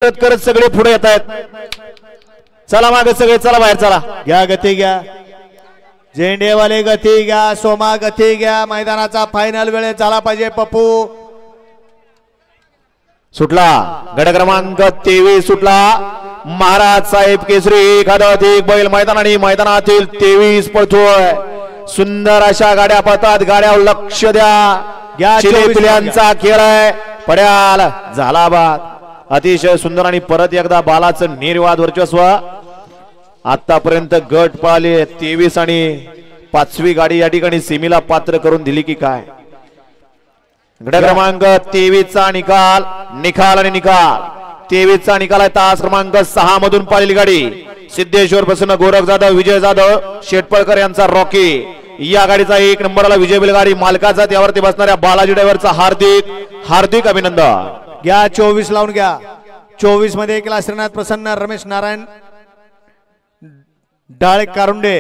करत सगळे पुढे येत आहेत। चला मागे सगळे, चला बाहेर चला, घ्या गती घ्या, झेंडेवाले गती घ्या, सोमा गती घ्या, मैदानाचा फायनल वेळ झाला पाहिजे। पप्पू सुटला, गड क्रमांक 23 सुटला, महाराज साहेब केसरी एखादा अधिक बैल मैदानाने मैदानातील 23 पळतोय। सुंदर अशा गाड्या पळतात, गाड्यावर लक्ष द्या, चिलेपिल्यांचा खेळ आहे, पड्याल झाला बाद, अतिशय सुंदर आणि परत एकदा बालाचं निर्वाद वर्चस्व। आतापर्यंत गट पाले 23 आणि 5वी गाडी या ठिकाणी सेमीला पात्र करून दिली की काय। गट क्रमांक 23 चा निकाल, निकाल आणि निकाल 23 चा निकाल आहे। तास क्रमांक 6 मधून पाहिलेली गाडी सिद्धेश्वर प्रसन्न गोरख जाधव, विजय जाधव, शेटपळकर यांचा रॉकी, या गाडीचा 1 नंबरला विजय बैलगाडी मालकाचा, त्यावरती बसणाऱ्या बालाजी ड्रायव्हरचा हार्दिक हार्दिक अभिनंदन। घ्या 24 लावून घ्या, 24 मध्ये केला श्रीनाथ प्रसन्न, रमेश नारायण डाळे कारुंडे।